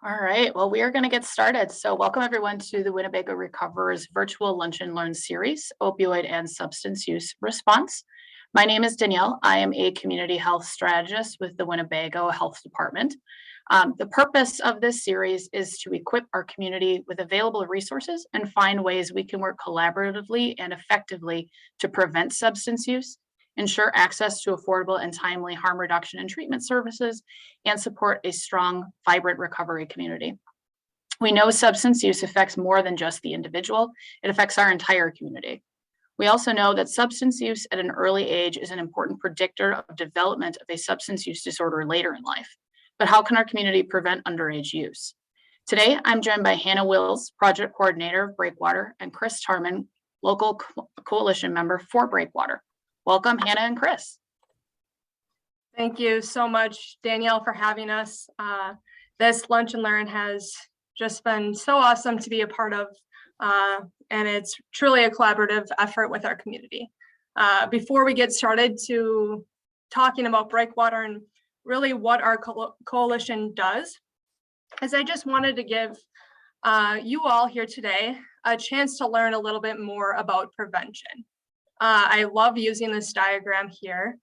All right, well, we are going to get started. So welcome everyone to the Winnebago Recoverers virtual Lunch and Learn series, Opioid and Substance Use Response. My name is Danielle. I am a community health strategist with the Winnebago Health Department. The purpose of this series is to equip our community with available resources and find ways we can work collaboratively and effectively to prevent substance use, ensure access to affordable and timely harm reduction and treatment services, and support a strong, vibrant recovery community. We know substance use affects more than just the individual, it affects our entire community. We also know that substance use at an early age is an important predictor of development of a substance use disorder later in life. But how can our community prevent underage use? Today, I'm joined by Hannah Wilz, Project Coordinator of Breakwater, and Chris Tarman, local coalition member for Breakwater. Welcome, Hannah and Chris. Thank you so much, Danielle, for having us. This Lunch and Learn has just been so awesome to be a part of, and it's truly a collaborative effort with our community. Before we get started to talking about Breakwater and really what our coalition does, is I just wanted to give you all here today a chance to learn a little bit more about prevention. I love using this diagram here.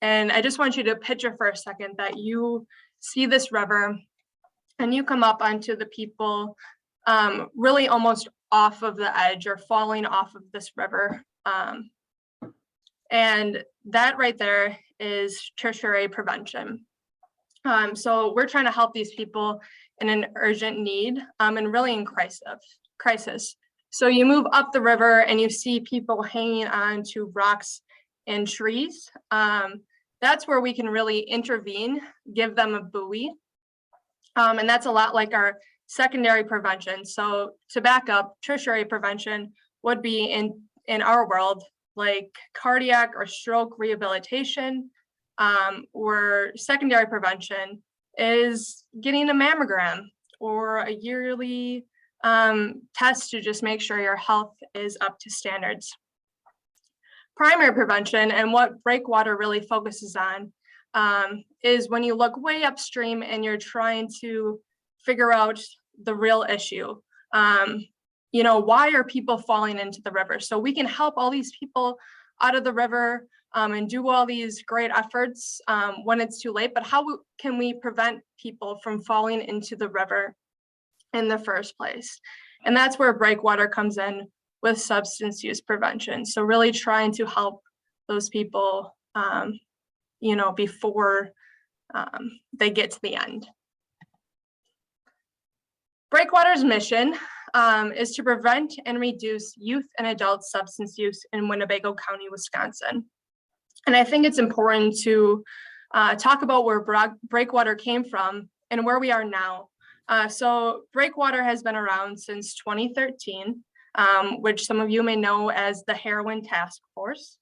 And I just want you to picture for a second that you see this river and you come up onto the people really almost off of the edge or falling off of this river. And that right there is tertiary prevention. So we're trying to help these people in an urgent need and really in crisis. So you move up the river and you see people hanging on to rocks and trees. That's where we can really intervene, give them a buoy. And that's a lot like our secondary prevention. So to back up, tertiary prevention would be in our world, like cardiac or stroke rehabilitation, or secondary prevention is getting a mammogram or a yearly test to just make sure your health is up to standards. Primary prevention, and what Breakwater really focuses on, is when you look way upstream and you're trying to figure out the real issue. Why are people falling into the river? So we can help all these people out of the river and do all these great efforts when it's too late, but how can we prevent people from falling into the river in the first place? And that's where Breakwater comes in with substance use prevention. So really trying to help those people, before they get to the end. Breakwater's mission is to prevent and reduce youth and adult substance use in Winnebago County, Wisconsin. And I think it's important to talk about where Breakwater came from and where we are now. So Breakwater has been around since 2013, which some of you may know as the Heroin Task Force,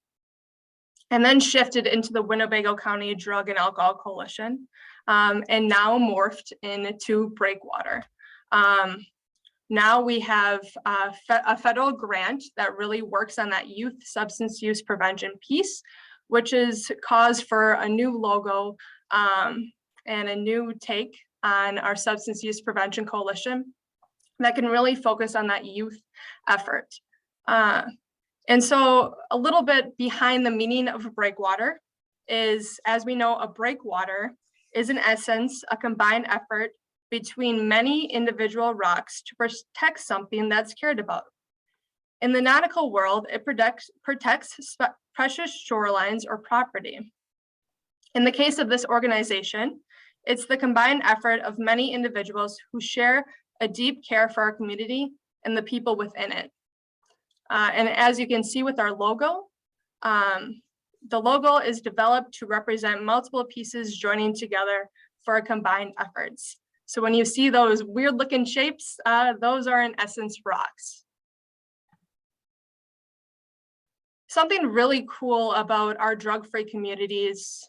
and then shifted into the Winnebago County Drug and Alcohol Coalition, and now morphed into Breakwater. Now we have a federal grant that really works on that youth substance use prevention piece, which is cause for a new logo and a new take on our substance use prevention coalition that can really focus on that youth effort. And so a little bit behind the meaning of a breakwater is, as we know, a breakwater is in essence a combined effort between many individual rocks to protect something that's cared about. In the nautical world, it protects precious shorelines or property. In the case of this organization, it's the combined effort of many individuals who share a deep care for our community and the people within it. And as you can see with our logo, the logo is developed to represent multiple pieces joining together for a combined efforts. So when you see those weird looking shapes, those are in essence rocks. Something really cool about our drug-free communities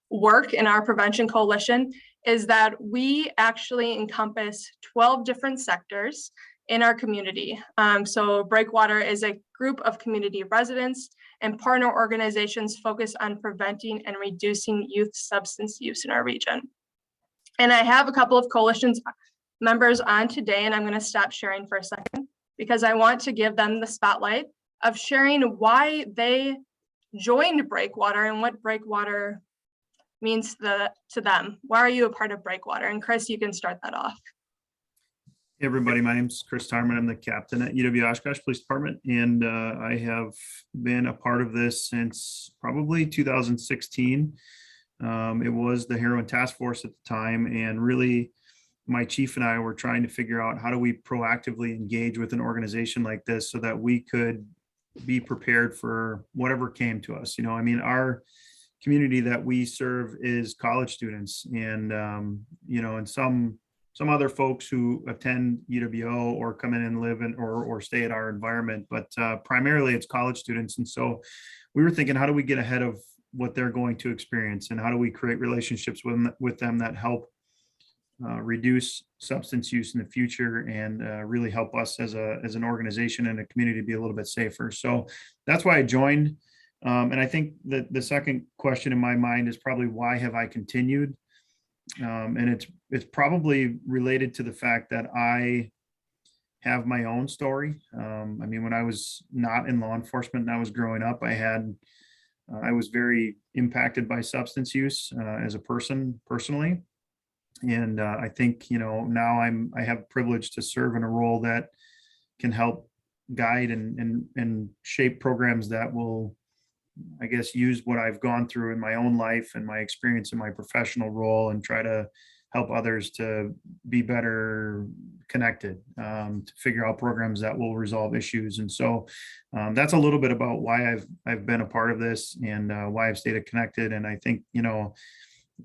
work in our prevention coalition is that we actually encompass 12 different sectors in our community. So Breakwater is a group of community residents and partner organizations focused on preventing and reducing youth substance use in our region. And I have a couple of coalitions members on today, and I'm going to stop sharing for a second because I want to give them the spotlight of sharing why they joined Breakwater and what Breakwater means to them. Why are you a part of Breakwater? And Chris, you can start that off. Hey everybody, my name's Chris Tarman. I'm the captain at UW Oshkosh Police Department, and I have been a part of this since probably 2016. It was the heroin task force at the time, and really my chief and I were trying to figure out how do we proactively engage with an organization like this so that we could be prepared for whatever came to us. I mean, our community that we serve is college students, and and some other folks who attend UWO or come in and live in or stay at our environment, but primarily it's college students. And so we were thinking, how do we get ahead of what they're going to experience, and how do we create relationships with them that help reduce substance use in the future, and really help us as an organization and a community to be a little bit safer. So that's why I joined. And I think that the second question in my mind is probably, why have I continued? And it's probably related to the fact that I have my own story. I mean, when I was not in law enforcement and I was growing up, I was very impacted by substance use as a person personally. And I think, now I have privilege to serve in a role that can help guide and shape programs that will, I guess, use what I've gone through in my own life and my experience in my professional role, and try to help others to be better connected, to figure out programs that will resolve issues. And so that's a little bit about why I've been a part of this, and why I've stayed connected. And I think,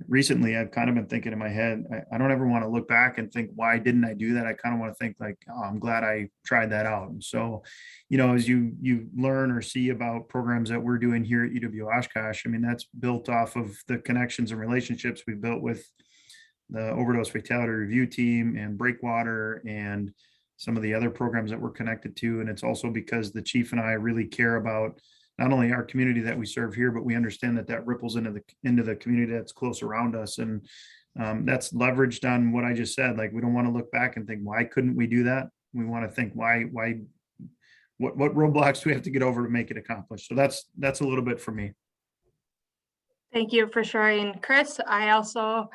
recently I've kind of been thinking in my head, I don't ever want to look back and think, why didn't I do that? I kind of want to think like, oh, I'm glad I tried that out. And so, as you learn or see about programs that we're doing here at UW Oshkosh, I mean, that's built off of the connections and relationships we built with the overdose fatality review team and Breakwater and some of the other programs that we're connected to. And it's also because the chief and I really care about not only our community that we serve here, but we understand that ripples into the community that's close around us. And that's leveraged on what I just said. Like, we don't want to look back and think, why couldn't we do that? We want to think, what roadblocks do we have to get over to make it accomplished? So that's a little bit for me. Thank you for sharing, Chris. I also,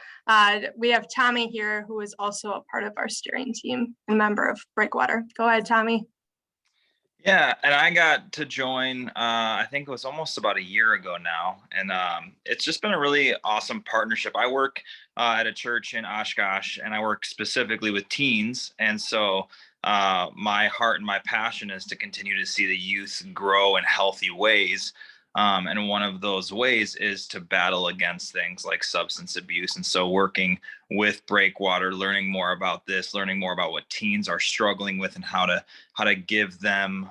we have Tommy here, who is also a part of our steering team and member of Breakwater. Go ahead, Tommy. Yeah, and I got to join, I think it was almost about a year ago now. And it's just been a really awesome partnership. I work at a church in Oshkosh, and I work specifically with teens. And so my heart and my passion is to continue to see the youth grow in healthy ways. And one of those ways is to battle against things like substance abuse. And so working with Breakwater, learning more about this, learning more about what teens are struggling with, and how to give them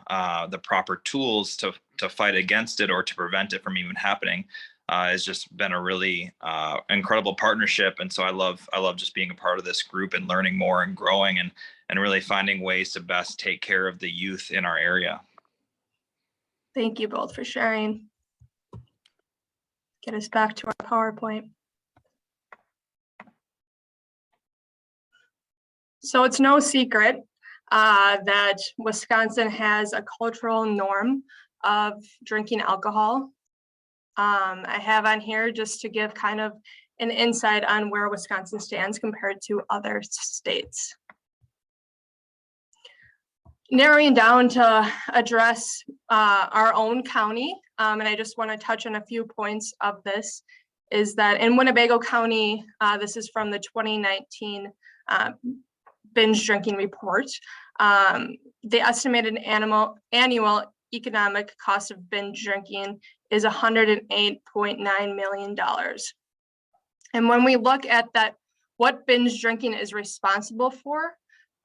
the proper tools to fight against it or to prevent it from even happening, has just been a really incredible partnership. And so I love just being a part of this group and learning more and growing and really finding ways to best take care of the youth in our area. Thank you both for sharing. Get us back to our PowerPoint. So it's no secret that Wisconsin has a cultural norm of drinking alcohol. I have on here just to give kind of an insight on where Wisconsin stands compared to other states. Narrowing down to address our own county, and I just want to touch on a few points of this, is that in Winnebago County, this is from the 2019 binge drinking report, the estimated annual economic cost of binge drinking is $108.9 million. And when we look at that, what binge drinking is responsible for,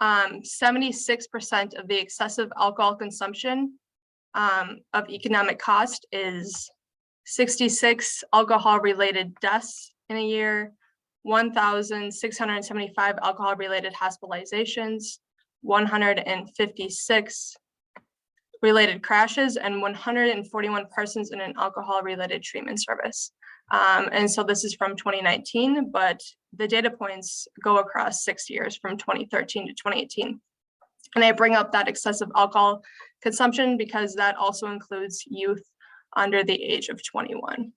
76% of the excessive alcohol consumption of economic cost is 66 alcohol-related deaths in a year, 1,675 alcohol-related hospitalizations, 156 related crashes and 141 persons in an alcohol related treatment service. And so this is from 2019, but the data points go across 6 years from 2013 to 2018. And I bring up that excessive alcohol consumption because that also includes youth under the age of 21.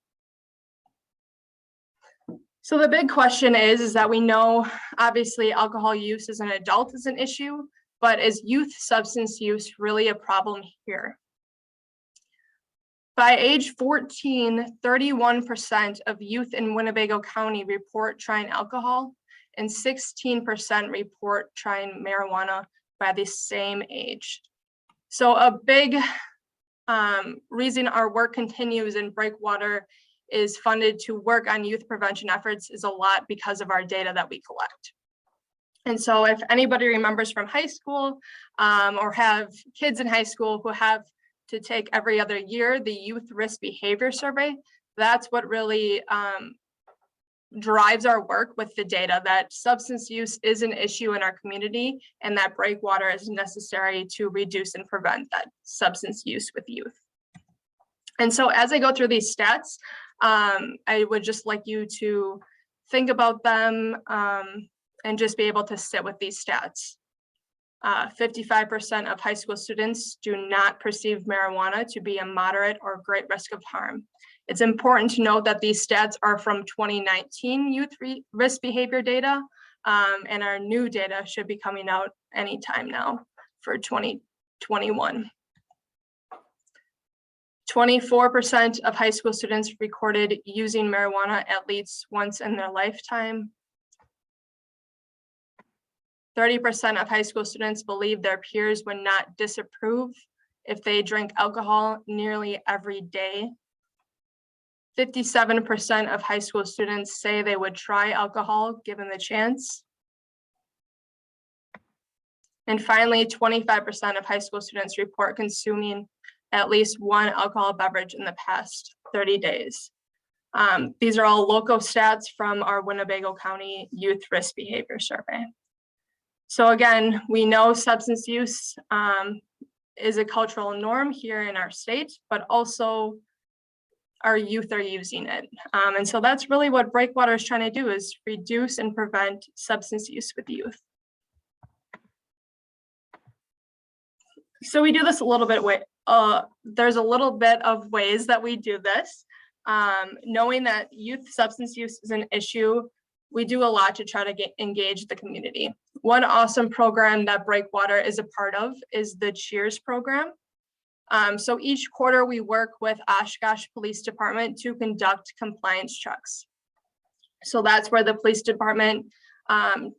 So the big question is that we know obviously alcohol use as an adult is an issue, but is youth substance use really a problem here? By age 14, 31% of youth in Winnebago County report trying alcohol and 16% report trying marijuana by the same age. So a big reason our work continues in Breakwater is funded to work on youth prevention efforts is a lot because of our data that we collect. And so if anybody remembers from high school or have kids in high school who have to take every other year the youth risk behavior survey, that's what really drives our work with the data that substance use is an issue in our community and that Breakwater is necessary to reduce and prevent that substance use with youth. And so as I go through these stats, I would just like you to think about them and just be able to sit with these stats. 55% of high school students do not perceive marijuana to be a moderate or great risk of harm. It's important to note that these stats are from 2019 youth risk behavior data, and our new data should be coming out anytime now for 2021. 24% of high school students recorded using marijuana at least once in their lifetime. 30% of high school students believe their peers would not disapprove if they drink alcohol nearly every day. 57% of high school students say they would try alcohol given the chance. And finally, 25% of high school students report consuming at least one alcohol beverage in the past 30 days. These are all local stats from our Winnebago County Youth Risk Behavior Survey. So again, we know substance use is a cultural norm here in our state, but also our youth are using it. And so that's really what Breakwater is trying to do, is reduce and prevent substance use with youth. So we do this a little bit there's a little bit of ways that we do this. Knowing that youth substance use is an issue, we do a lot to try to engage the community. One awesome program that Breakwater is a part of is the Cheers program. So each quarter we work with Oshkosh Police Department to conduct compliance checks. So that's where the police department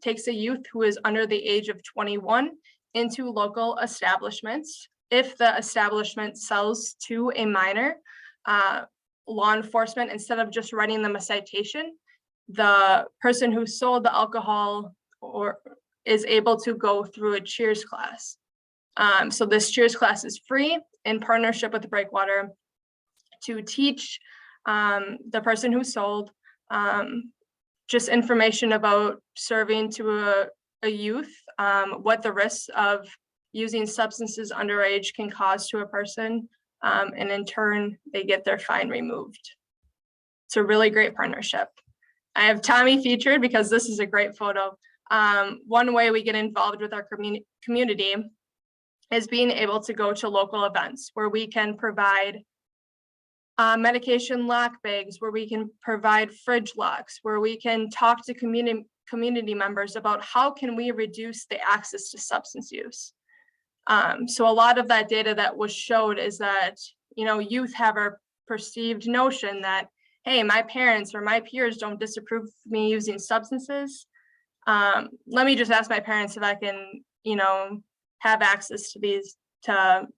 takes a youth who is under the age of 21 into local establishments. If the establishment sells to a minor, law enforcement, instead of just writing them a citation, the person who sold the alcohol is able to go through a Cheers class. So this Cheers class is free in partnership with Breakwater to teach the person who sold just information about serving to a youth, what the risks of using substances underage can cause to a person, and in turn, they get their fine removed. It's a really great partnership. I have Tommy featured because this is a great photo. One way we get involved with our community is being able to go to local events where we can provide medication lock bags, where we can provide fridge locks, where we can talk to community members about how can we reduce the access to substance use. So a lot of that data that was showed is that, youth have a perceived notion that, hey, my parents or my peers don't disapprove of me using substances. Let me just ask my parents if I can, have access to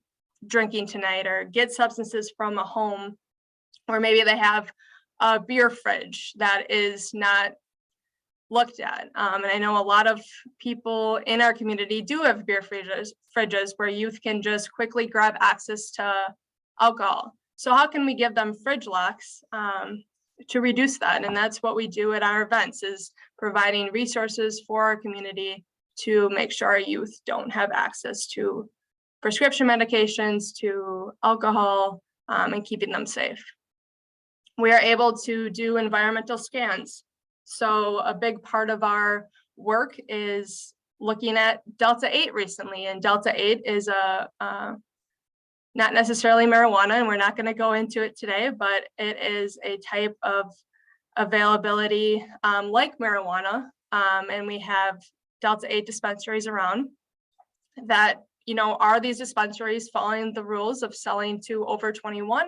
drinking tonight, or get substances from a home, or maybe they have a beer fridge that is not looked at. And I know a lot of people in our community do have beer fridges where youth can just quickly grab access to alcohol. So how can we give them fridge locks to reduce that? And that's what we do at our events, is providing resources for our community to make sure our youth don't have access to prescription medications to alcohol, and keeping them safe. We are able to do environmental scans. So a big part of our work is looking at Delta 8 recently, and Delta 8 is not necessarily marijuana, and we're not going to go into it today, but it is a type of availability like marijuana, and we have Delta 8 dispensaries around that, are these dispensaries following the rules of selling to over 21,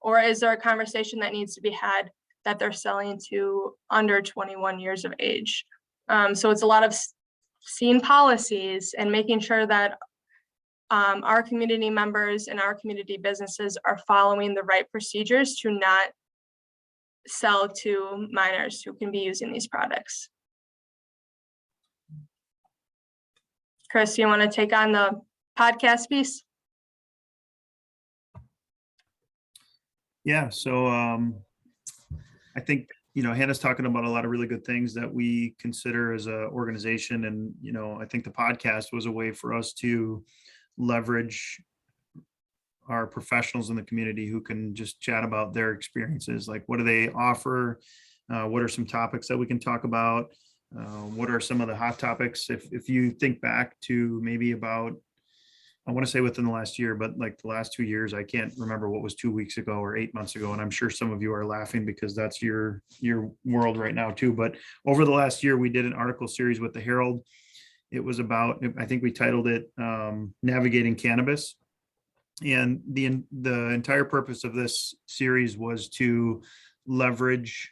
or is there a conversation that needs to be had that they're selling to under 21 years of age? So it's a lot of seeing policies and making sure that our community members and our community businesses are following the right procedures to not sell to minors who can be using these products. Chris, you want to take on the podcast piece? Yeah, so I think, Hannah's talking about a lot of really good things that we consider as an organization. And, I think the podcast was a way for us to leverage our professionals in the community who can just chat about their experiences. Like, what do they offer? What are some topics that we can talk about? What are some of the hot topics? If you think back to maybe about, I want to say within the last year, but like the last 2 years, I can't remember what was 2 weeks ago or 8 months ago. And I'm sure some of you are laughing because that's your world right now too. But over the last year, we did an article series with the Herald. It was about, I think we titled it Navigating Cannabis. And the entire purpose of this series was to leverage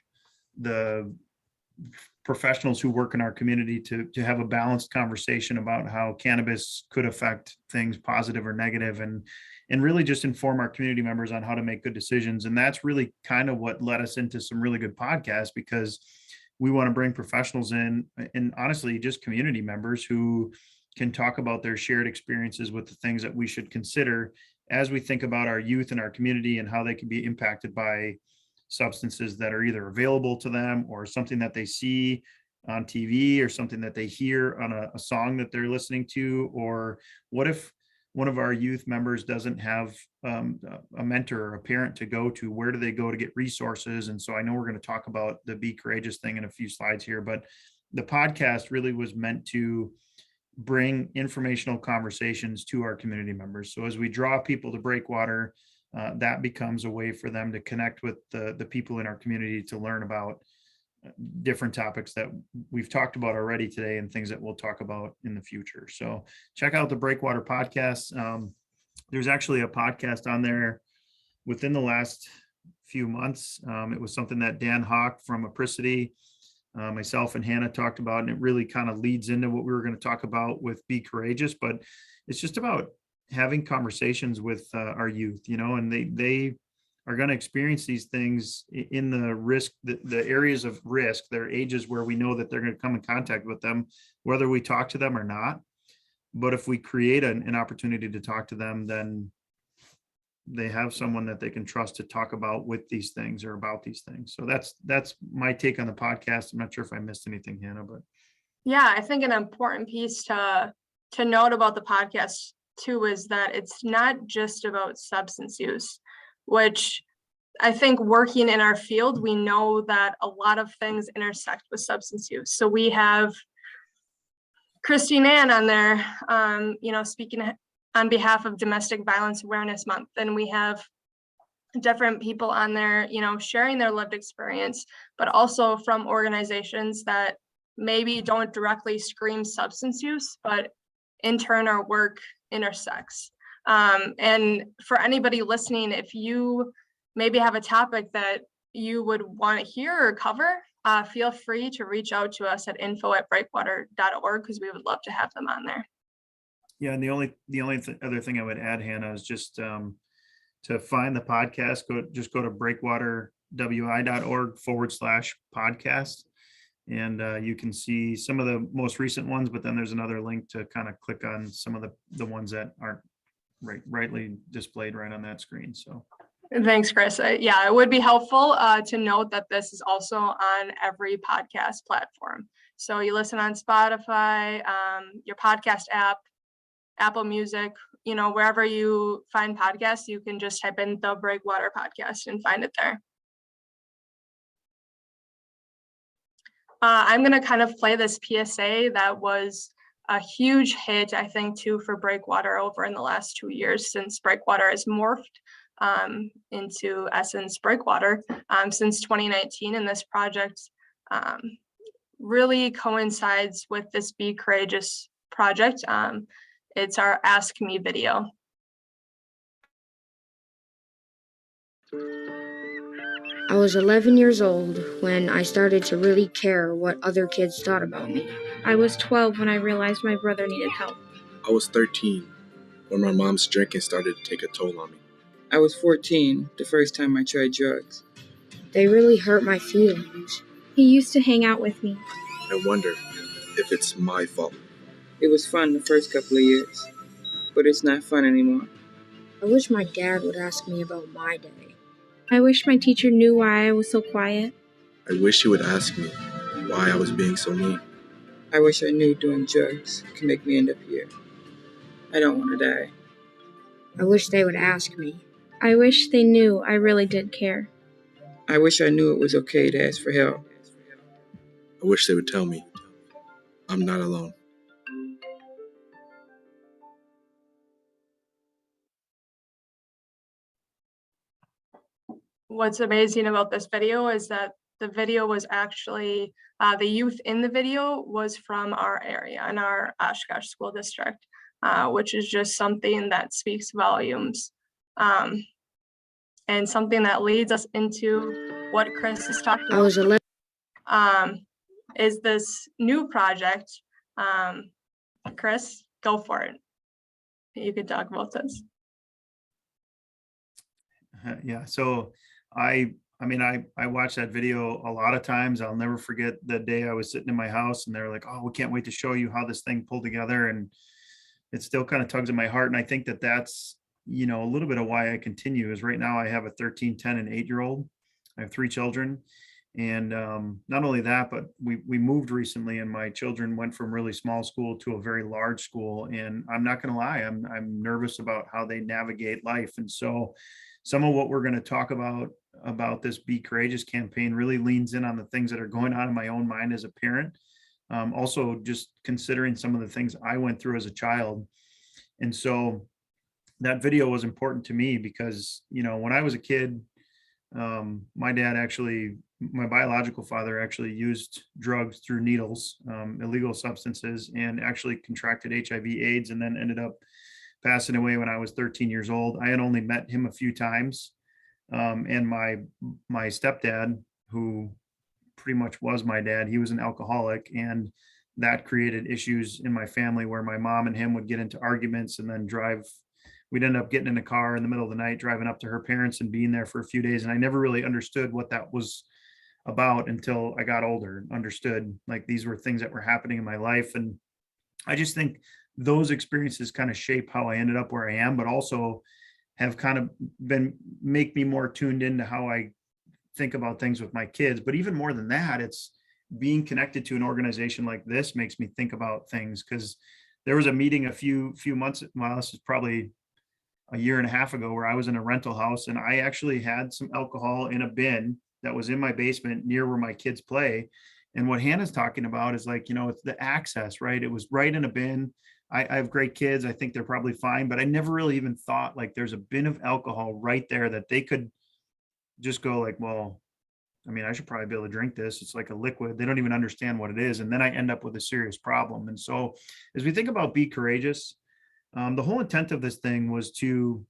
the professionals who work in our community to have a balanced conversation about how cannabis could affect things positive or negative, and really just inform our community members on how to make good decisions. And that's really kind of what led us into some really good podcasts, because we want to bring professionals in, and honestly, just community members who can talk about their shared experiences with the things that we should consider as we think about our youth in our community and how they can be impacted by substances that are either available to them or something that they see on TV or something that they hear on a song that they're listening to. Or what if one of our youth members doesn't have a mentor or a parent to go to? Where do they go to get resources? And so I know we're going to talk about the Be Courageous thing in a few slides here, but the podcast really was meant to bring informational conversations to our community members. So as we draw people to Breakwater, that becomes a way for them to connect with the people in our community to learn about different topics that we've talked about already today and things that we'll talk about in the future. So check out the Breakwater podcast. There's actually a podcast on there within the last few months. It was something that Dan Hawk from Apricity, myself and Hannah talked about, and it really kind of leads into what we were going to talk about with Be Courageous. But it's just about having conversations with our youth, and they are going to experience these things in the risk, the areas of risk, their ages where we know that they're going to come in contact with them, whether we talk to them or not. But if we create an opportunity to talk to them, then they have someone that they can trust to talk about with these things or about these things. So that's my take on the podcast. I'm not sure if I missed anything, Hannah, but yeah, I think an important piece to note about the podcast too is that it's not just about substance use, which I think working in our field, we know that a lot of things intersect with substance use. So we have Christine Ann on there, speaking on behalf of Domestic Violence Awareness Month. And we have different people on there, sharing their lived experience, but also from organizations that maybe don't directly scream substance use, but in turn our work intersects. And for anybody listening, if you maybe have a topic that you would want to hear or cover, feel free to reach out to us at info@breakwater.org, because we would love to have them on there. yeah. And the only other thing I would add, Hannah, is just to find the podcast, go to breakwaterwi.org/podcast. And you can see some of the most recent ones, but then there's another link to kind of click on some of the ones that aren't rightly displayed right on that screen. So thanks, Chris. Yeah, it would be helpful to note that this is also on every podcast platform. So you listen on Spotify, your podcast app, Apple Music, wherever you find podcasts, you can just type in the Breakwater podcast and find it there. I'm going to kind of play this PSA that was a huge hit, I think, too, for Breakwater over in the last 2 years, since Breakwater has morphed into Essence Breakwater since 2019. And this project really coincides with this Be Courageous project. It's our Ask Me video. I was 11 years old when I started to really care what other kids thought about me. I was 12 when I realized my brother needed help. I was 13 when my mom's drinking started to take a toll on me. I was 14 the first time I tried drugs. They really hurt my feelings. He used to hang out with me. I wonder if it's my fault. It was fun the first couple of years, but it's not fun anymore. I wish my dad would ask me about my day. I wish my teacher knew why I was so quiet. I wish he would ask me why I was being so mean. I wish I knew doing drugs could make me end up here. I don't want to die. I wish they would ask me. I wish they knew I really did care. I wish I knew it was okay to ask for help. I wish they would tell me I'm not alone. What's amazing about this video is that the video was actually, the youth in the video was from our area in our Oshkosh school district, which is just something that speaks volumes. And something that leads us into what Chris is talking about. I was 11. Is this new project. Chris, go for it. You could talk about this. Yeah, so I watched that video a lot of times. I'll never forget the day I was sitting in my house and they're like, oh, we can't wait to show you how this thing pulled together. And it still kind of tugs at my heart. And I think that that's, a little bit of why I continue is right now I have a 13, 10, and 8-year-old. I have 3 children. And not only that, but we moved recently and my children went from really small school to a very large school. And I'm not going to lie, I'm nervous about how they navigate life. And so some of what we're going to talk about this Be Courageous campaign really leans in on the things that are going on in my own mind as a parent. Also just considering some of the things I went through as a child. And so that video was important to me because, when I was a kid, my biological father actually used drugs through needles, illegal substances, and actually contracted HIV/AIDS and then ended up passing away when I was 13 years old. I had only met him a few times. And my stepdad, who pretty much was my dad, he was an alcoholic, and that created issues in my family where my mom and him would get into arguments and then we'd end up getting in a car in the middle of the night, driving up to her parents and being there for a few days. And I never really understood what that was about until I got older and understood like these were things that were happening in my life. And I just think those experiences kind of shape how I ended up where I am, but also have kind of make me more tuned into how I think about things with my kids. But even more than that, it's being connected to an organization like this makes me think about things, because there was a meeting a few months, well, this is probably a year and a half ago, where I was in a rental house and I actually had some alcohol in a bin that was in my basement near where my kids play. And what Hannah's talking about is like, it's the access, right? It was right in a bin. I have great kids. I think they're probably fine, but I never really even thought like there's a bin of alcohol right there that they could just go like, well, I should probably be able to drink this. It's like a liquid. They don't even understand what it is. And then I end up with a serious problem. And so as we think about Be Courageous, the whole intent of this thing was to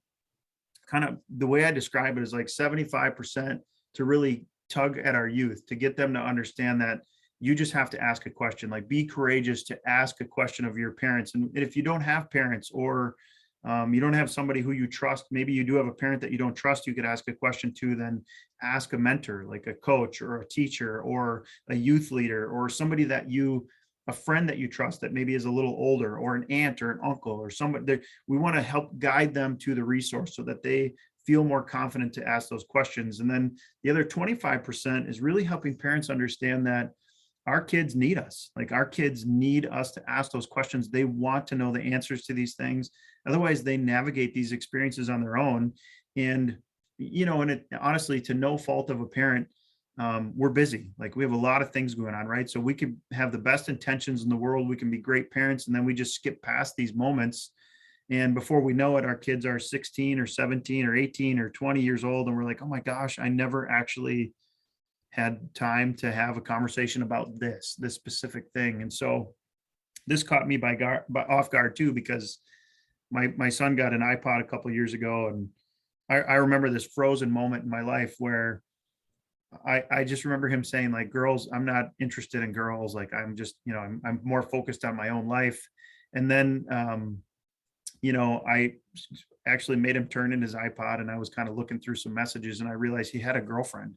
kind of, the way I describe it is like 75% to really tug at our youth, to get them to understand that you just have to ask a question, like be courageous to ask a question of your parents. And if you don't have parents, or you don't have somebody who you trust, maybe you do have a parent that you don't trust, you could ask a question to, then ask a mentor, like a coach or a teacher or a youth leader, or somebody a friend that you trust that maybe is a little older, or an aunt or an uncle or somebody that we want to help guide them to the resource so that they feel more confident to ask those questions. And then the other 25% is really helping parents understand that our kids need us. Like, our kids need us to ask those questions. They want to know the answers to these things. Otherwise, they navigate these experiences on their own. And, and it, honestly, to no fault of a parent, we're busy. Like, we have a lot of things going on, right? So we could have the best intentions in the world. We can be great parents, and then we just skip past these moments. And before we know it, our kids are 16 or 17 or 18 or 20 years old. And we're like, oh my gosh, I never actually had time to have a conversation about this specific thing. And so this caught me off guard too, because my son got an iPod a couple of years ago, and I remember this frozen moment in my life where I just remember him saying, like, girls, I'm not interested in girls. Like, I'm just, I'm more focused on my own life. And then, I actually made him turn in his iPod, and I was kind of looking through some messages, and I realized he had a girlfriend.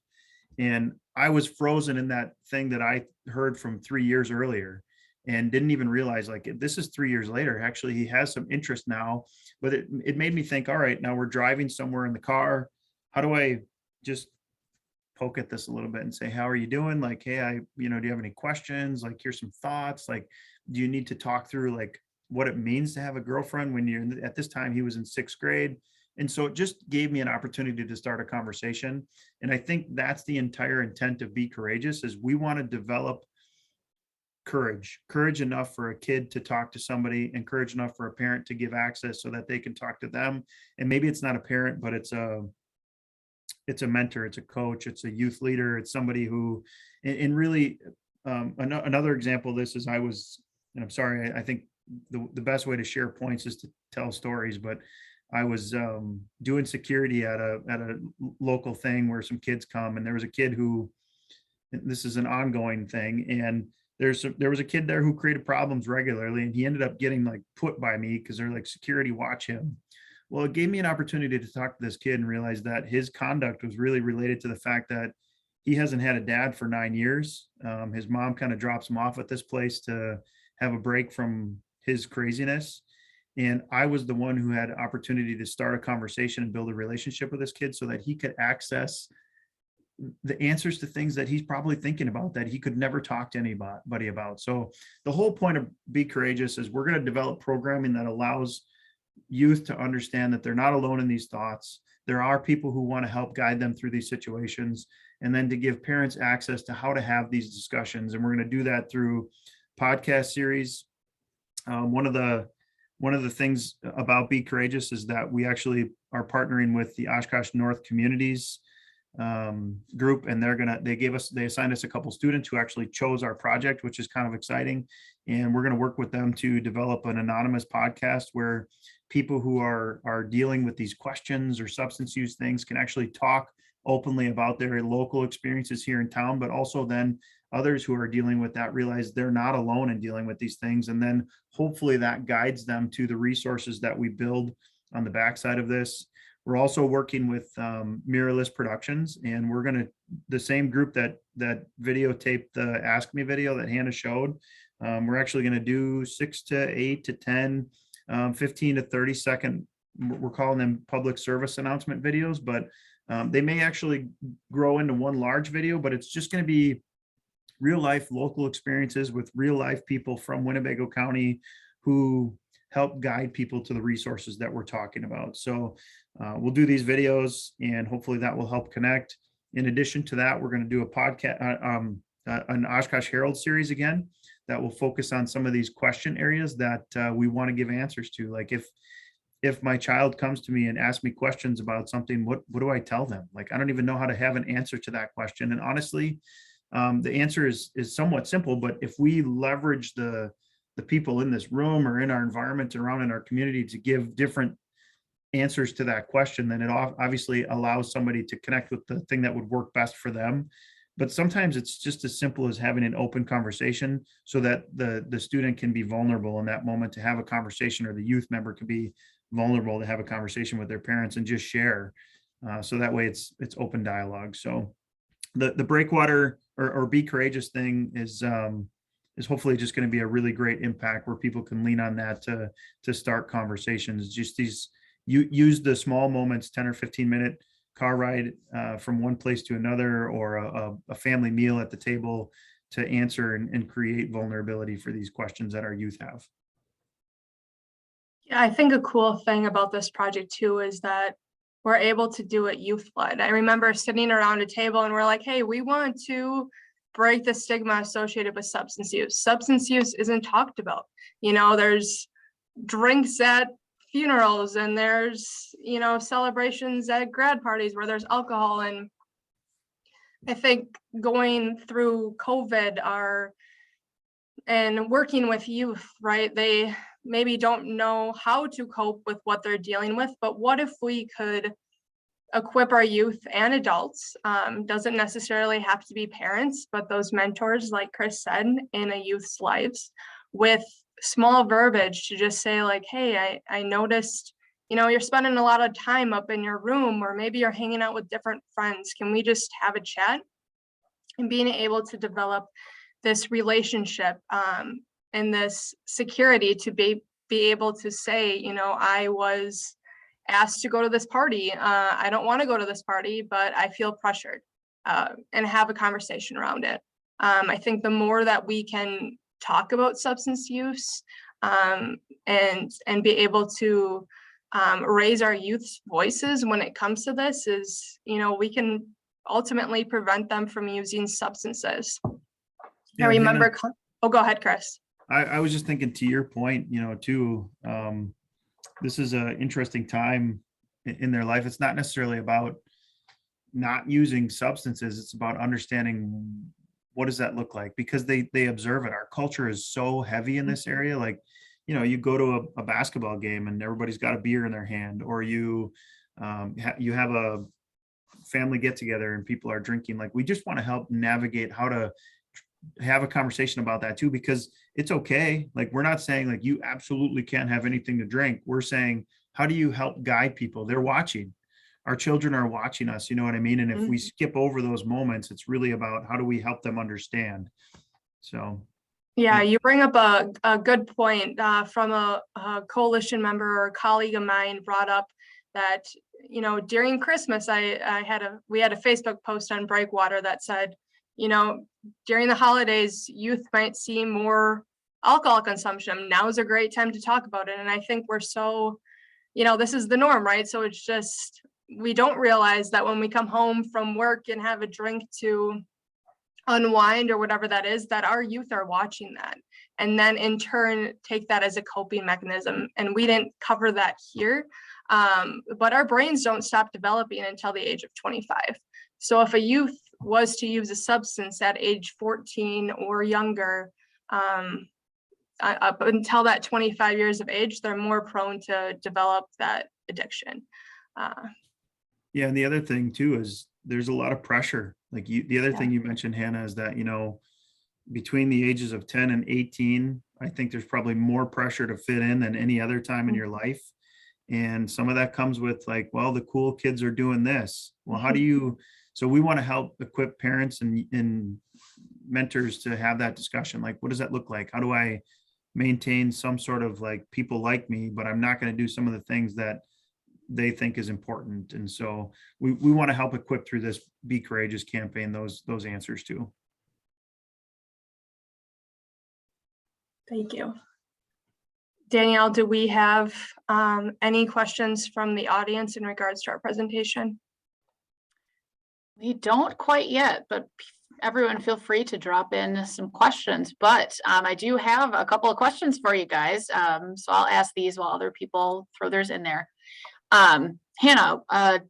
And I was frozen in that thing that I heard from 3 years earlier, and didn't even realize, like, this is 3 years later. Actually, he has some interest now. But it made me think, all right, now we're driving somewhere in the car. How do I just poke at this a little bit and say, how are you doing? Like, hey, do you have any questions? Like, here's some thoughts. Like, do you need to talk through, like, what it means to have a girlfriend when you're at this time, he was in 6th grade. And so it just gave me an opportunity to start a conversation. And I think that's the entire intent of Be Courageous, is we want to develop courage enough for a kid to talk to somebody, and courage enough for a parent to give access so that they can talk to them. And maybe it's not a parent, but it's a mentor, it's a coach, it's a youth leader, it's somebody who, and really, another example of this is and I'm sorry, I think the best way to share points is to tell stories, but I was doing security at a local thing where some kids come, and there was a kid who, this is an ongoing thing, and there was a kid there who created problems regularly, and he ended up getting, like, put by me because they're like, security, watch him. Well, it gave me an opportunity to talk to this kid and realize that his conduct was really related to the fact that he hasn't had a dad for 9 years. His mom kind of drops him off at this place to have a break from his craziness. And I was the one who had opportunity to start a conversation and build a relationship with this kid so that he could access the answers to things that he's probably thinking about that he could never talk to anybody about. So the whole point of Be Courageous is we're going to develop programming that allows youth to understand that they're not alone in these thoughts. There are people who want to help guide them through these situations, and then to give parents access to how to have these discussions. And we're going to do that through podcast series. One of the things about Be Courageous is that we actually are partnering with the Oshkosh North Communities group, and they assigned us a couple students who actually chose our project, which is kind of exciting. And we're going to work with them to develop an anonymous podcast where people who are dealing with these questions or substance use things can actually talk openly about their local experiences here in town, but also then others who are dealing with that realize they're not alone in dealing with these things. And then hopefully that guides them to the resources that we build on the backside of this. We're also working with Mirrorless Productions, and we're going to, the same group that videotaped the Ask Me video that Hannah showed. We're actually going to do 6 to 8 to 10, 15 to 30 second, we're calling them public service announcement videos, but they may actually grow into one large video, but it's just going to be real life local experiences with real life people from Winnebago County who help guide people to the resources that we're talking about. So we'll do these videos, and hopefully that will help connect. In addition to that, we're going to do a podcast, an Oshkosh Herald series again, that will focus on some of these question areas that we want to give answers to. Like, if my child comes to me and asks me questions about something, what do I tell them? Like, I don't even know how to have an answer to that question. And honestly, the answer is somewhat simple, but if we leverage the people in this room or in our environment around in our community to give different answers to that question, then it obviously allows somebody to connect with the thing that would work best for them. But sometimes it's just as simple as having an open conversation so that the student can be vulnerable in that moment to have a conversation, or the youth member can be vulnerable to have a conversation with their parents and just share. So that way it's open dialogue. So the Breakwater or Be Courageous thing is hopefully just going to be a really great impact where people can lean on that to start conversations. Just use the small moments, 10 or 15 minute car ride from one place to another, or a family meal at the table, to answer and create vulnerability for these questions that our youth have. Yeah, I think a cool thing about this project too is that we're able to do it youth-led. I remember sitting around a table and we're like, hey, we want to break the stigma associated with substance use. Substance use isn't talked about. You know, there's drinks at funerals and there's, you know, celebrations at grad parties where there's alcohol. And I think going through COVID and working with youth, right, they maybe don't know how to cope with what they're dealing with, but what if we could equip our youth and adults, doesn't necessarily have to be parents, but those mentors, like Chris said, in a youth's lives, with small verbiage to just say like, hey, I noticed, you know, you're spending a lot of time up in your room, or maybe you're hanging out with different friends. Can we just have a chat? And being able to develop this relationship and this security to be able to say, you know, I was asked to go to this party. I don't want to go to this party, but I feel pressured, and have a conversation around it. I think the more that we can talk about substance use and be able to raise our youth's voices when it comes to this is, you know, we can ultimately prevent them from using substances. Yeah, I remember, Hannah, oh, go ahead, Chris. I was just thinking to your point, you know, too, this is an interesting time in their life. It's not necessarily about not using substances. It's about understanding what does that look like, because they observe it. Our culture is so heavy in this area. Like, you know, you go to a basketball game and everybody's got a beer in their hand, or you have a family get together and people are drinking. Like, we just want to help navigate how to have a conversation about that too, because it's okay. Like, we're not saying like you absolutely can't have anything to drink. We're saying, how do you help guide people? They're watching. Our children are watching us, you know what I mean? And if we skip over those moments, it's really about how do we help them understand? So yeah, you bring up a good point from a coalition member or colleague of mine brought up that, you know, during Christmas, we had a Facebook post on Breakwater that said, you know, during the holidays, youth might see more alcohol consumption. Now is a great time to talk about it. And I think we're so, you know, this is the norm, right? So it's just, we don't realize that when we come home from work and have a drink to unwind or whatever that is, that our youth are watching that. And then in turn, take that as a coping mechanism. And we didn't cover that here, but our brains don't stop developing until the age of 25. So if a youth was to use a substance at age 14 or younger, up until that 25 years of age, they're more prone to develop that addiction. yeah, and the other thing too is there's a lot of pressure. Like the other thing you mentioned, Hannah, is that, you know, between the ages of 10 and 18, I think there's probably more pressure to fit in than any other time in your life. And some of that comes with like, well, the cool kids are doing this. Well, how do you, so we want to help equip parents and mentors to have that discussion. Like, what does that look like? How do I maintain some sort of like people like me, but I'm not going to do some of the things that they think is important. And so we want to help equip through this Be Courageous campaign, those answers too. Thank you. Danielle, do we have any questions from the audience in regards to our presentation? We don't quite yet, but everyone feel free to drop in some questions. But I do have a couple of questions for you guys. So I'll ask these while other people throw theirs in there. Hannah,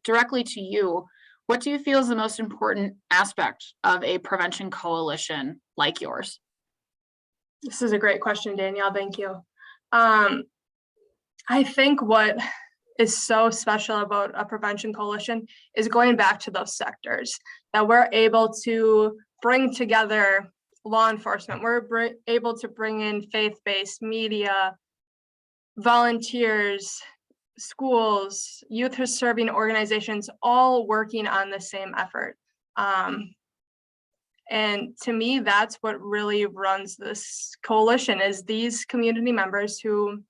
directly to you, what do you feel is the most important aspect of a prevention coalition like yours? This is a great question, Danielle. Thank you. I think what is so special about a prevention coalition is going back to those sectors, that we're able to bring together law enforcement. We're able to bring in faith-based media, volunteers, schools, youth serving organizations, all working on the same effort. And to me, that's what really runs this coalition, is these community members who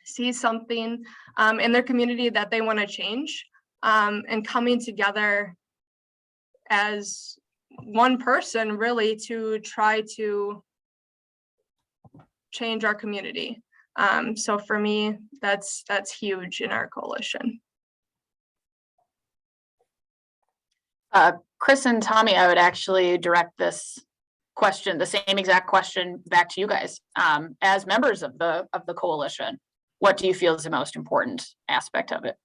see something in their community that they want to change, and coming together as one person really to try to change our community. So for me, that's huge in our coalition. Chris and Tommy, I would actually direct this question, the same exact question, back to you guys. As members of the coalition, what do you feel is the most important aspect of it?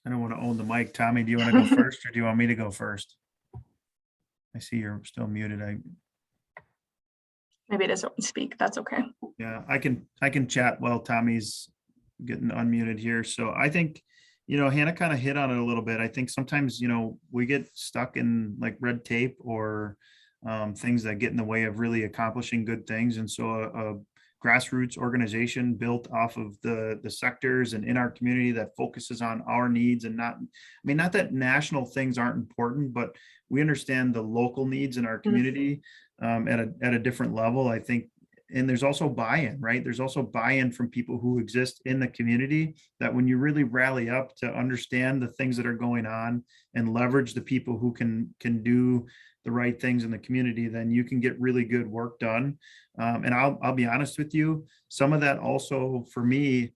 I don't want to own the mic. Tommy, do you want to go first or do you want me to go first? I see you're still muted. Maybe it doesn't speak. That's okay. Yeah, I can chat while Tommy's getting unmuted here. So I think, Hannah kind of hit on it a little bit. I think sometimes, we get stuck in like red tape or things that get in the way of really accomplishing good things. And so a grassroots organization built off of the sectors and in our community that focuses on our needs and not that national things aren't important, but we understand the local needs in our community at a different level, I think. And there's also buy-in, right? There's also buy-in from people who exist in the community, that when you really rally up to understand the things that are going on and leverage the people who can do the right things in the community, then you can get really good work done. And I'll be honest with you, some of that also for me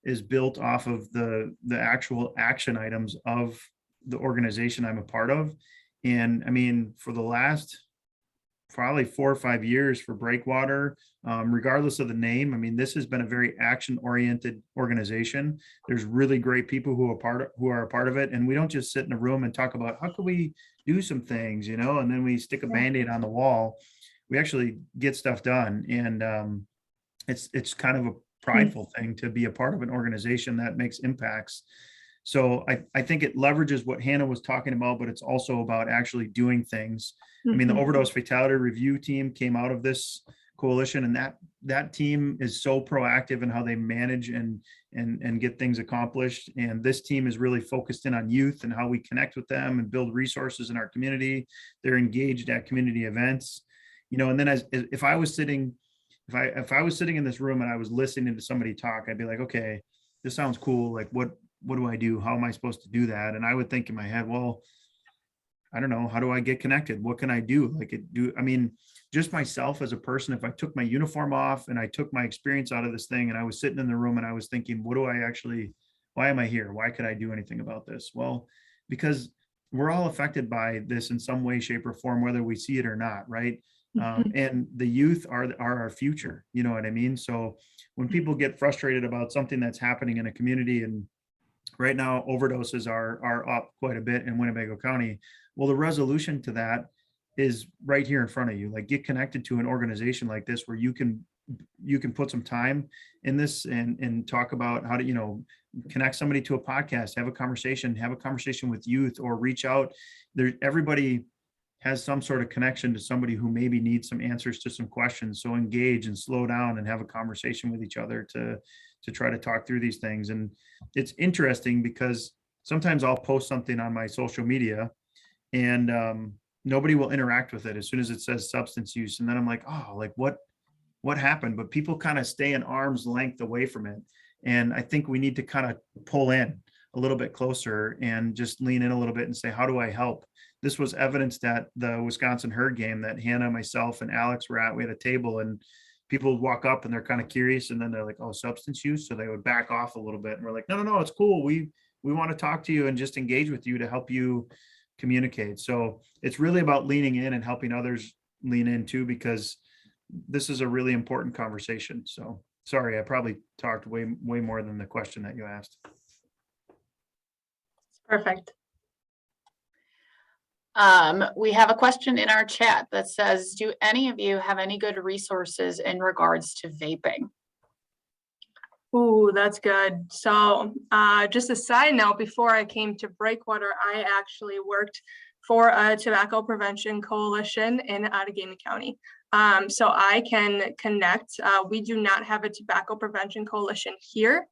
is built off of the actual action items of the organization I'm a part of. And I mean, for the last probably 4 or 5 years for Breakwater, regardless of the name, I mean, this has been a very action-oriented organization. There's really great people who are a part of it. And we don't just sit in a room and talk about how can we do some things, and then we stick a Band-Aid on the wall. We actually get stuff done. And it's kind of a prideful thing to be a part of an organization that makes impacts. So I think it leverages what Hannah was talking about, but it's also about actually doing things. I mean, the overdose fatality review team came out of this coalition, and that team is so proactive in how they manage and get things accomplished. And this team is really focused in on youth and how we connect with them and build resources in our community. They're engaged at community events, and then if I was sitting in this room and I was listening to somebody talk, I'd be like, okay, this sounds cool. Like, what do I do? How am I supposed to do that? And I would think in my head, well, I don't know. How do I get connected? What can I do? Just myself as a person, if I took my uniform off and I took my experience out of this thing and I was sitting in the room and I was thinking, why am I here? Why could I do anything about this? Well, because we're all affected by this in some way, shape, or form, whether we see it or not, right? And the youth are our future, you know what I mean? So when people get frustrated about something that's happening in a community, and right now overdoses are up quite a bit in Winnebago County, well, the resolution to that is right here in front of you. Like, get connected to an organization like this where you can put some time in this and talk about how to, connect somebody to a podcast, have a conversation with youth, or reach out there. Everybody has some sort of connection to somebody who maybe needs some answers to some questions. So engage and slow down and have a conversation with each other to try to talk through these things. And it's interesting because sometimes I'll post something on my social media and nobody will interact with it as soon as it says substance use. And then I'm like, oh, like what happened? But people kind of stay an arm's length away from it. And I think we need to kind of pull in a little bit closer and just lean in a little bit and say, how do I help? This was evidenced at the Wisconsin herd game that Hannah, myself, and Alex were at. We had a table and people would walk up and they're kind of curious. And then they're like, oh, substance use. So they would back off a little bit. And we're like, no, it's cool. We want to talk to you and just engage with you to help you communicate. So it's really about leaning in and helping others lean in too, because this is a really important conversation. So sorry, I probably talked way more than the question that you asked. Perfect. We have a question in our chat that says, do any of you have any good resources in regards to vaping? Ooh, that's good. So just a side note, before I came to Breakwater, I actually worked for a tobacco prevention coalition in Outagamie County. So I can connect. We do not have a tobacco prevention coalition here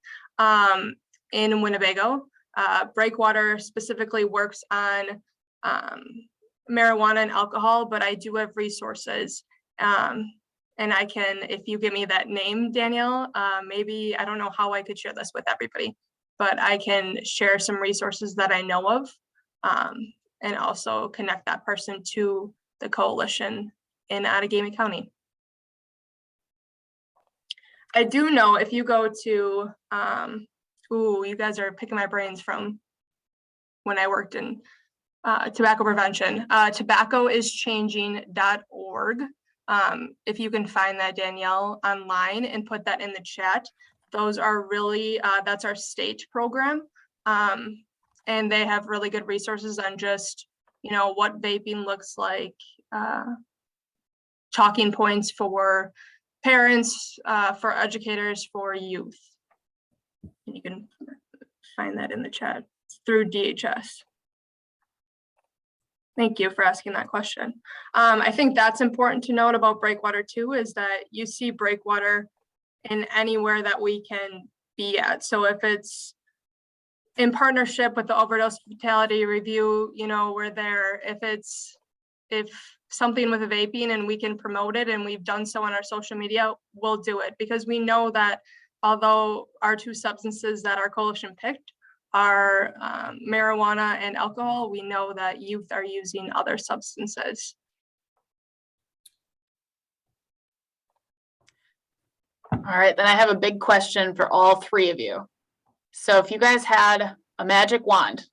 in Winnebago. Breakwater specifically works on marijuana and alcohol, but I do have resources. And I can, if you give me that name, Danielle, maybe, I don't know how I could share this with everybody, but I can share some resources that I know of. and also connect that person to the coalition in Outagamie County. I do know if you go to, you guys are picking my brains from when I worked in tobacco prevention, tobaccoischanging.org. If you can find that, Danielle, online and put that in the chat. Those are really, that's our state program. And they have really good resources on just, what vaping looks like, talking points for parents, for educators, for youth. And you can find that in the chat through DHS. Thank you for asking that question. I think that's important to note about Breakwater too, is that you see Breakwater in anywhere that we can be at. So if it's in partnership with the overdose fatality review, we're there. If something with vaping and we can promote it, and we've done so on our social media, we'll do it, because we know that although our two substances that our coalition picked are marijuana and alcohol, we know that youth are using other substances. All right, then I have a big question for all three of you. So if you guys had a magic wand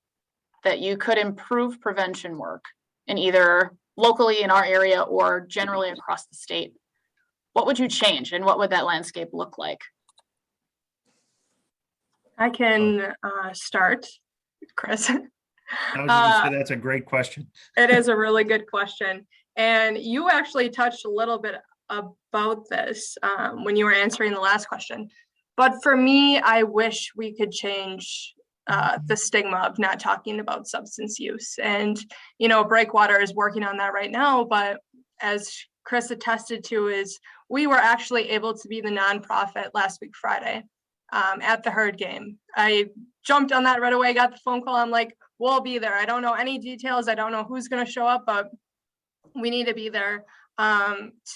that you could improve prevention work in either locally in our area or generally across the state, what would you change and what would that landscape look like? I can start, Chris. I was gonna say that's a great question. It is a really good question. And you actually touched a little bit about this when you were answering the last question. But for me, I wish we could change the stigma of not talking about substance use. And, Breakwater is working on that right now. But as Chris attested to, is we were actually able to be the nonprofit last week, Friday, at the herd game. I jumped on that right away, got the phone call. I'm like, we'll be there. I don't know any details. I don't know who's going to show up, but we need to be there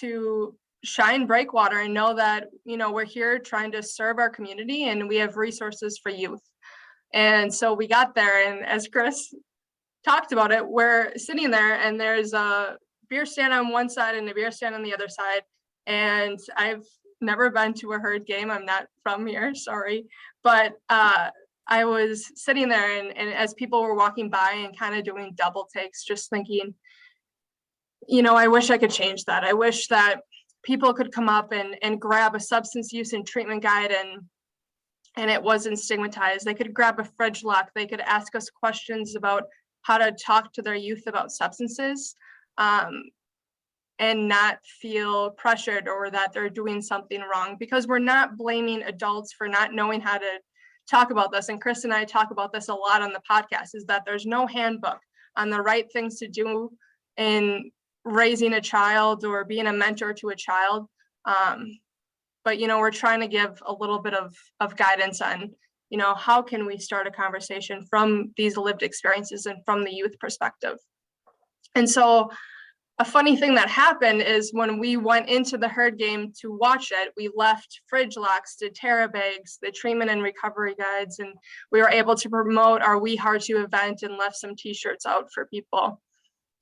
to shine Breakwater and know that, we're here trying to serve our community and we have resources for youth. And so we got there, and as Chris talked about it, we're sitting there and there's a beer stand on one side and a beer stand on the other side. And I've never been to a herd game. I'm not from here, sorry. But I was sitting there and as people were walking by and kind of doing double takes, just thinking, I wish I could change that. I wish that people could come up and grab a substance use and treatment guide and it wasn't stigmatized. They could grab a fridge lock. They could ask us questions about how to talk to their youth about substances and not feel pressured or that they're doing something wrong, because we're not blaming adults for not knowing how to talk about this. And Chris and I talk about this a lot on the podcast, is that there's no handbook on the right things to do in raising a child or being a mentor to a child. But, we're trying to give a little bit of guidance on, how can we start a conversation from these lived experiences and from the youth perspective. And so a funny thing that happened is when we went into the herd game to watch it, we left fridge locks, the Terra bags, the treatment and recovery guides, and we were able to promote our We Heart You event and left some t-shirts out for people.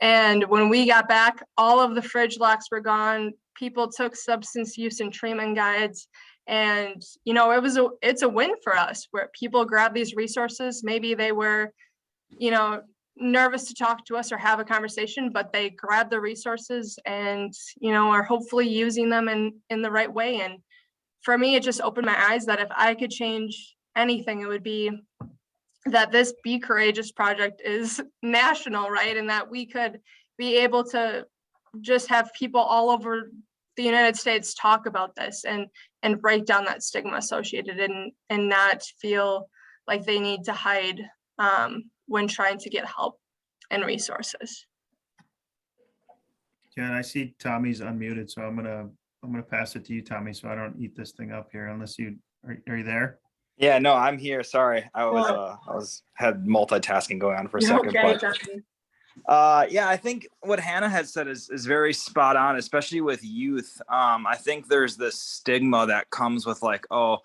And when we got back, all of the fridge locks were gone. People took substance use and treatment guides. And, it's a win for us where people grab these resources. Maybe they were, nervous to talk to us or have a conversation, but they grab the resources and, are hopefully using them in the right way. And for me, it just opened my eyes that if I could change anything, it would be that this Be Courageous project is national, right? And that we could be able to just have people all over the United States talk about this and break down that stigma associated and not feel like they need to hide when trying to get help and resources. Yeah, and I see Tommy's unmuted, so I'm gonna pass it to you, Tommy, so I don't eat this thing up here unless you are you there? Yeah, no, I'm here. Sorry. I had multitasking going on for a second. Okay, but, yeah, I think what Hannah had said is very spot on, especially with youth. I think there's this stigma that comes with like, oh,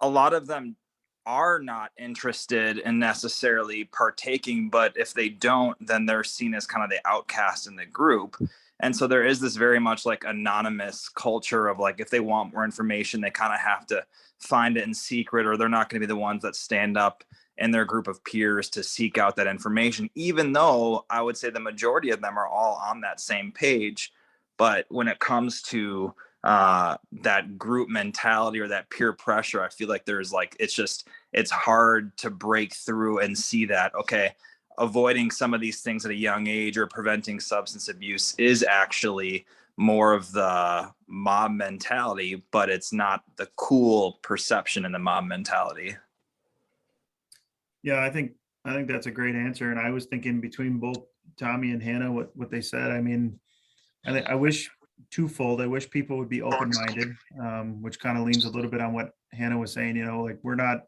a lot of them are not interested in necessarily partaking, but if they don't, then they're seen as kind of the outcast in the group. And so there is this very much like anonymous culture of like, if they want more information, they kind of have to find it in secret, or they're not going to be the ones that stand up in their group of peers to seek out that information, even though I would say the majority of them are all on that same page. But when it comes to that group mentality or that peer pressure, I feel like there's like, it's hard to break through and see that, okay, avoiding some of these things at a young age or preventing substance abuse is actually more of the mob mentality, but it's not the cool perception in the mob mentality. Yeah, I think that's a great answer. And I was thinking between both Tommy and Hannah, what they said. I mean, I wish twofold. I wish people would be open-minded, which kind of leans a little bit on what Hannah was saying. You know, like we're not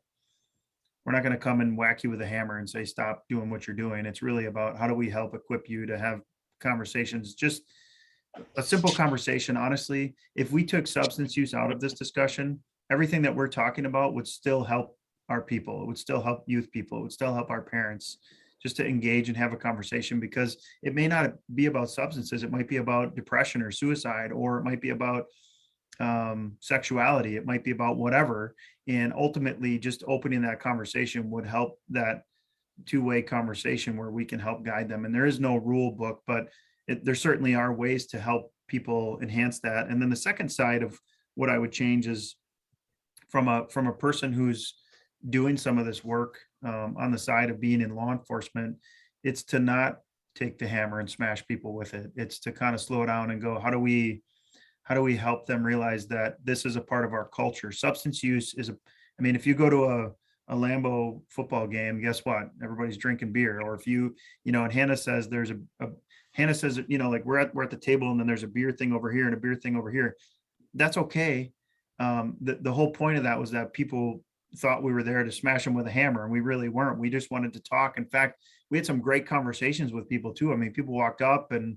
going to come and whack you with a hammer and say stop doing what you're doing. It's really about how do we help equip you to have conversations, just a simple conversation. Honestly, if we took substance use out of this discussion, everything that we're talking about would still help our people. It would still help youth people. It would still help our parents, just to engage and have a conversation, because it may not be about substances. It might be about depression or suicide, or it might be about sexuality. It might be about whatever. And ultimately just opening that conversation would help that two-way conversation where we can help guide them. And there is no rule book, but there certainly are ways to help people enhance that. And then the second side of what I would change is from a person who's doing some of this work on the side of being in law enforcement, it's to not take the hammer and smash people with it. It's to kind of slow down and go, how do we help them realize that this is a part of our culture? Substance use is I mean, if you go to a Lambeau football game, guess what? Everybody's drinking beer. Or if you know, and Hannah says Hannah says, you know, like we're at the table and then there's a beer thing over here and a beer thing over here. That's okay. The whole point of that was that people thought we were there to smash them with a hammer, and we really weren't. We just wanted to talk. In fact, we had some great conversations with people too. I mean, people walked up and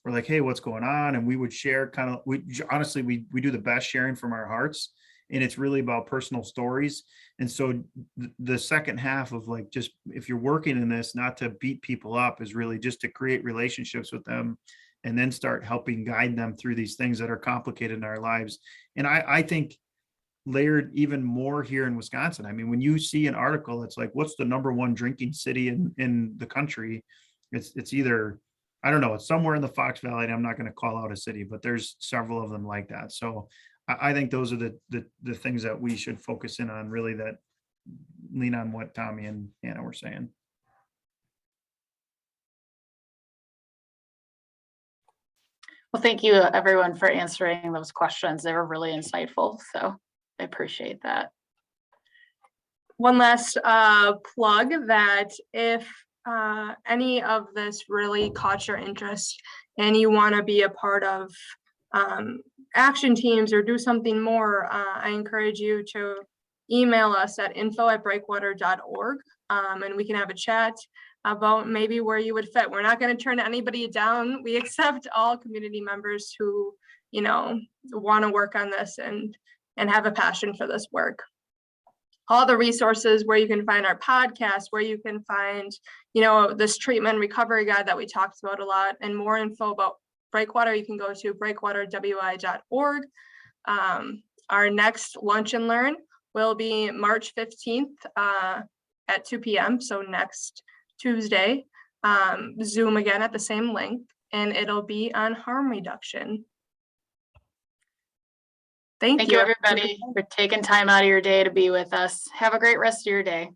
were like, hey, what's going on? And we would share we do the best sharing from our hearts, and it's really about personal stories. And so the second half of like, just if you're working in this, not to beat people up, is really just to create relationships with them and then start helping guide them through these things that are complicated in our lives. And I think layered even more here in Wisconsin. I mean, when you see an article, it's like, what's the #1 drinking city in the country? It's either, I don't know, it's somewhere in the Fox Valley, and I'm not going to call out a city, but there's several of them like that. So I think those are the things that we should focus in on, really, that lean on what Tommy and Hannah were saying. Well, thank you everyone for answering those questions. They were really insightful. So I appreciate that. One last plug, that if any of this really caught your interest and you want to be a part of action teams or do something more, I encourage you to email us at info@breakwater.org, and we can have a chat about maybe where you would fit. We're not going to turn anybody down. We accept all community members who, you know, want to work on this and have a passion for this work. All the resources where you can find our podcast, where you can find, you know, this treatment recovery guide that we talked about a lot, and more info about Breakwater, you can go to breakwaterwi.org. Our next Lunch and Learn will be March 15th at 2 p.m. So next Tuesday, Zoom again at the same link, and it'll be on harm reduction. Thank you, everybody, for taking time out of your day to be with us. Have a great rest of your day.